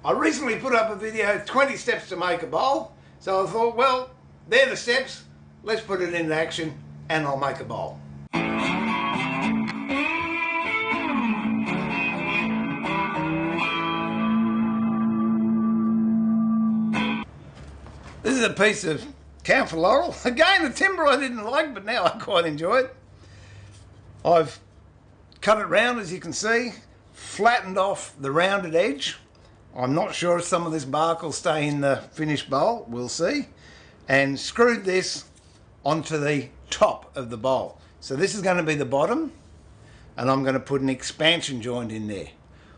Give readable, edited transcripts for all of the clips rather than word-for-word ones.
I recently put up a video, 20 steps to make a bowl. So I thought, well, they're the steps. Let's put it into action and I'll make a bowl. This is a piece of camphor laurel. Again, the timber I didn't like, but now I quite enjoy it. I've cut it round, as you can see, flattened off the rounded edge. I'm not sure if some of this bark will stay in the finished bowl, we'll see. And screwed this onto the top of the bowl. So this is going to be the bottom, and I'm going to put an expansion joint in there.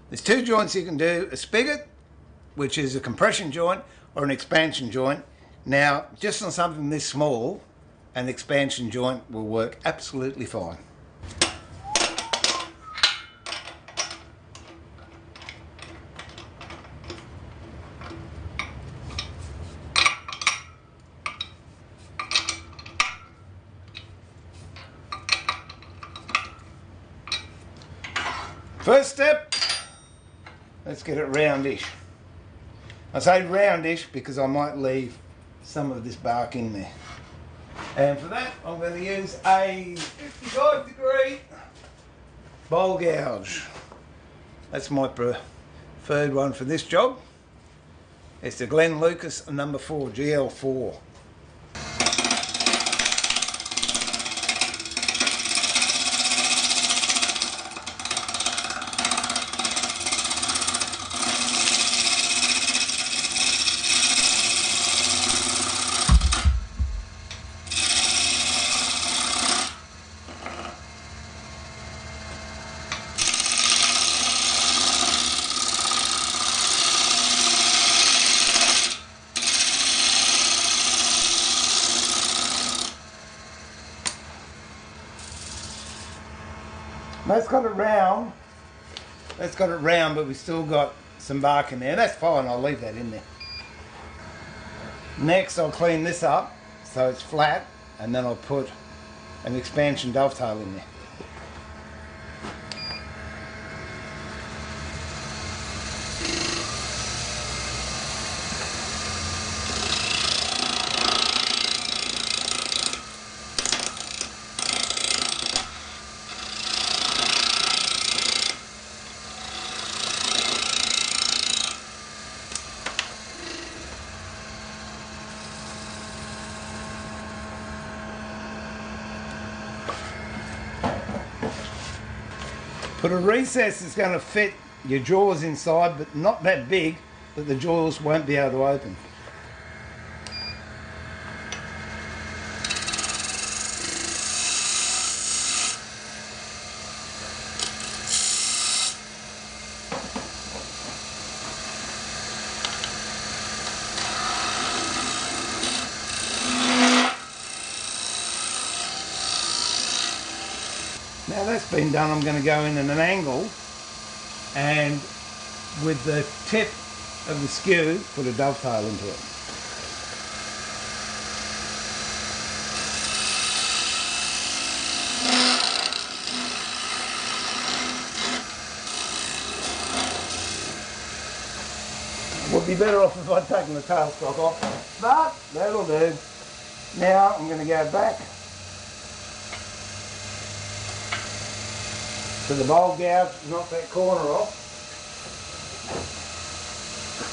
There's two joints you can do, a spigot, which is a compression joint, or an expansion joint. Now, just on something this small, an expansion joint will work absolutely fine. First step, let's get it roundish. I say roundish because I might leave some of this bark in there. And for that, I'm going to use a 55-degree bowl gouge. That's my preferred one for this job. It's the Glen Lucas number 4, GL4. That's got it round. That's got it round, but we've still got some bark in there. That's fine, I'll leave that in there. Next, I'll clean this up so it's flat, and then I'll put an expansion dovetail in there. Put a recess that's going to fit your jaws inside, but not that big that the jaws won't be able to open. Now that's been done, I'm going to go in at an angle and with the tip of the skew put a dovetail into it. Would be better off if I'd taken the tailstock off, but that'll do. Now I'm going to go back to the bowl gouge, knock that corner off,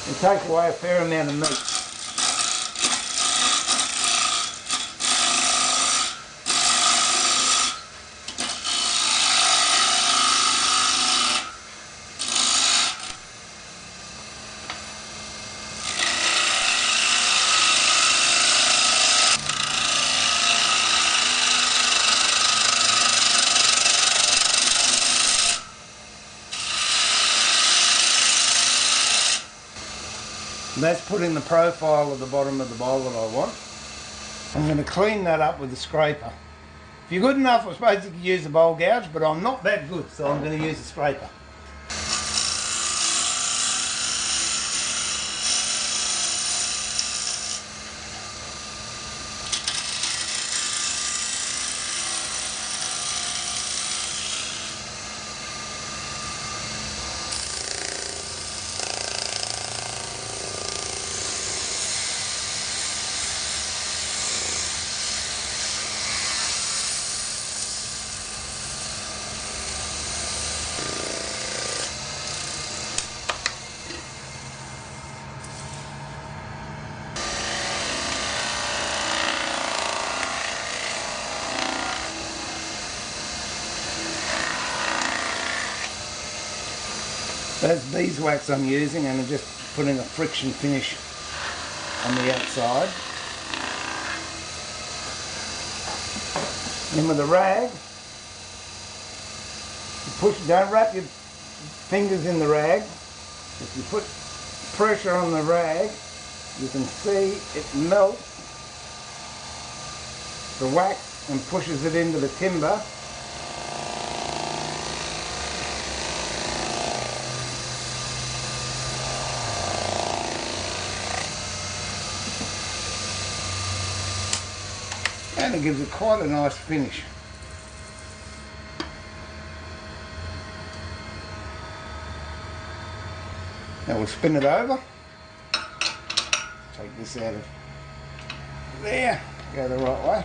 and take away a fair amount of meat. And that's putting the profile of the bottom of the bowl that I want. I'm going to clean that up with a scraper. If you're good enough, I suppose you could use the bowl gouge, but I'm not that good, so I'm going to use a scraper. That's beeswax I'm using, and I'm just putting a friction finish on the outside. Then with a rag, you push, don't wrap your fingers in the rag. If you put pressure on the rag, you can see it melts the wax and pushes it into the timber. And it gives it quite a nice finish. Now we'll spin it over. Take this out of there, go the right way.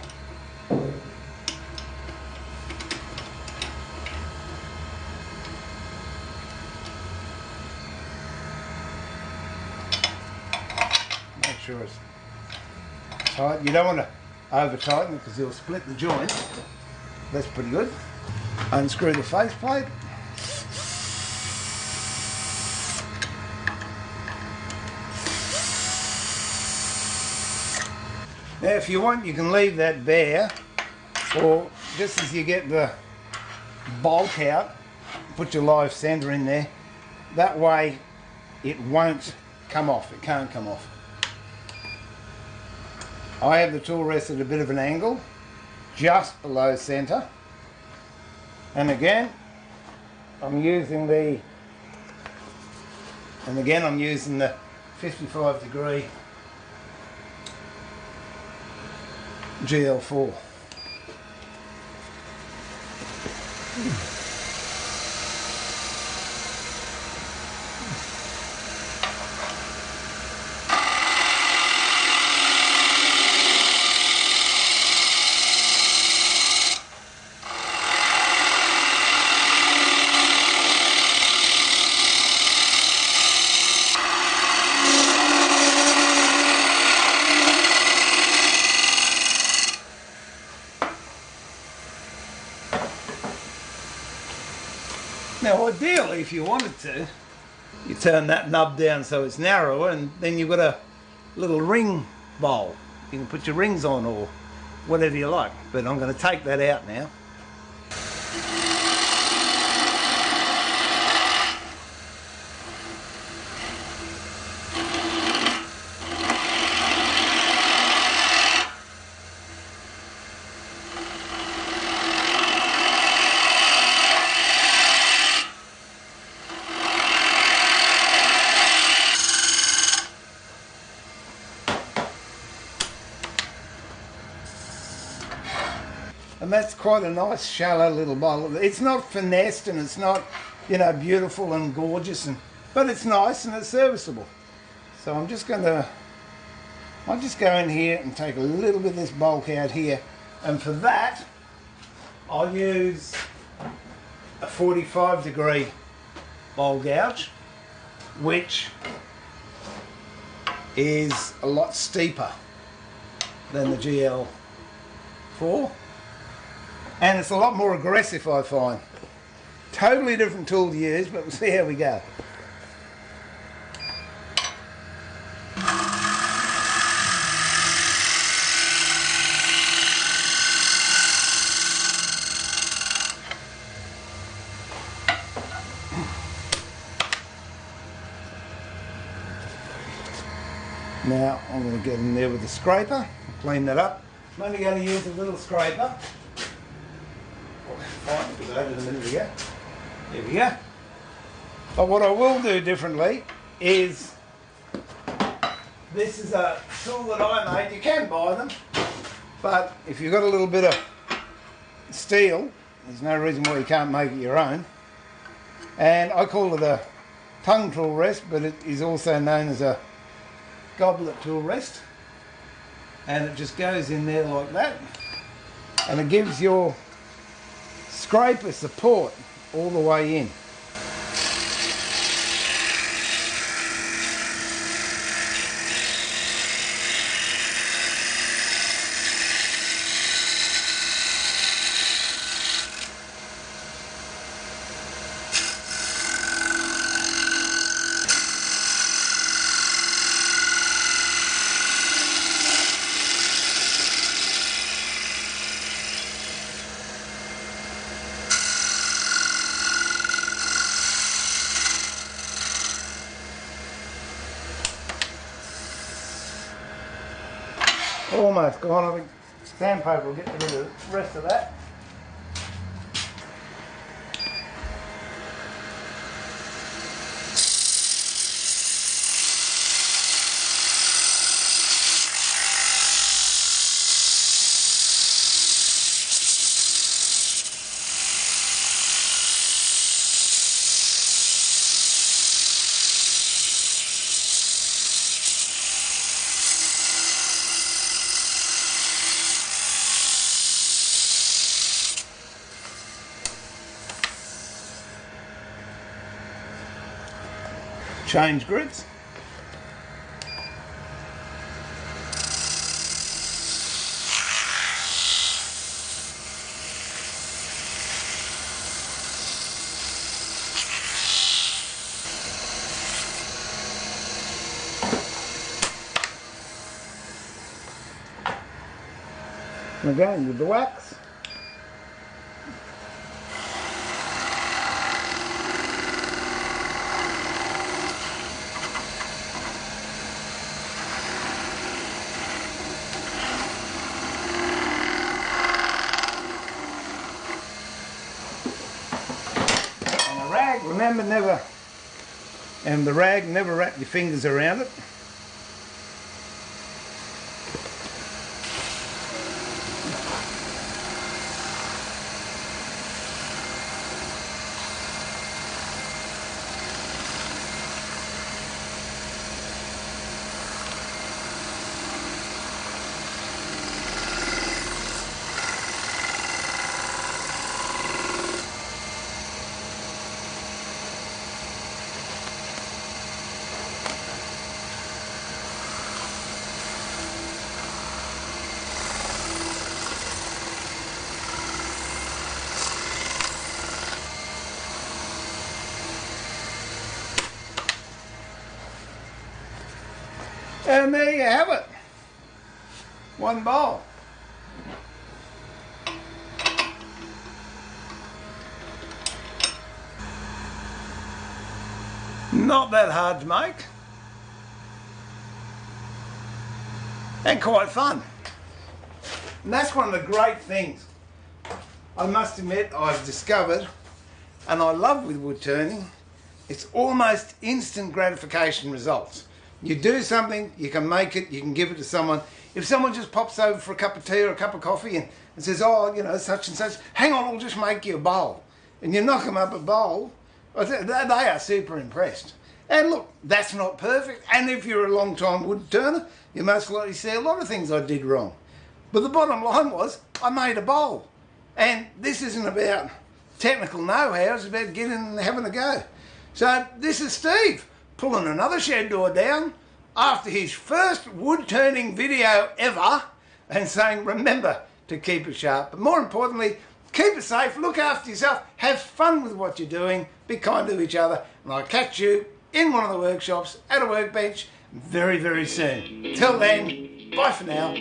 Make sure it's tight. You don't want to over tighten it because you'll split the joint. That's pretty good. Unscrew the faceplate. Now if you want, you can leave that bare, or just as you get the bolt out, put your live centre in there. That way it won't come off, it can't come off. I have the tool rest at a bit of an angle, just below centre. And again, I'm using the 55° GL4. Now ideally, if you wanted to, you turn that nub down so it's narrower, and then you've got a little ring bowl. You can put your rings on or whatever you like, but I'm going to take that out now. And that's quite a nice shallow little bowl. It's not finessed and it's not, you know, beautiful and gorgeous, but it's nice and it's serviceable. So I'll just go in here and take a little bit of this bulk out here, and for that I'll use a 45° bowl gouge, which is a lot steeper than the GL4. And it's a lot more aggressive, I find. Totally different tool to use, but we'll see how we go. Now I'm going to get in there with the scraper, clean that up. I'm only going to use a little scraper. Fine, because I had it a minute ago. There we go. But what I will do differently is, this is a tool that I made. You can buy them, but if you've got a little bit of steel, there's no reason why you can't make it your own. And I call it a tongue tool rest, but it is also known as a goblet tool rest. And it just goes in there like that, and it gives your scraper support all the way in. Almost gone. I think sandpaper will get rid of the rest of that. Change grids. And again with the wax. Remember, the rag, never wrap your fingers around it. And there you have it. One bowl. Not that hard to make. And quite fun. And that's one of the great things I must admit I've discovered and I love with wood turning. It's almost instant gratification results. You do something, you can make it, you can give it to someone. If someone just pops over for a cup of tea or a cup of coffee and says, oh, you know, such and such, hang on, I'll just make you a bowl. And you knock them up a bowl, they are super impressed. And look, that's not perfect. And if you're a long time wood turner, you most likely see a lot of things I did wrong. But the bottom line was, I made a bowl. And this isn't about technical know-how, it's about getting and having a go. So this is Steve, pulling another shed door down after his first wood turning video ever and saying, remember to keep it sharp. But more importantly, keep it safe, look after yourself, have fun with what you're doing, be kind to each other, and I'll catch you in one of the workshops at a workbench very, very soon. Till then, bye for now.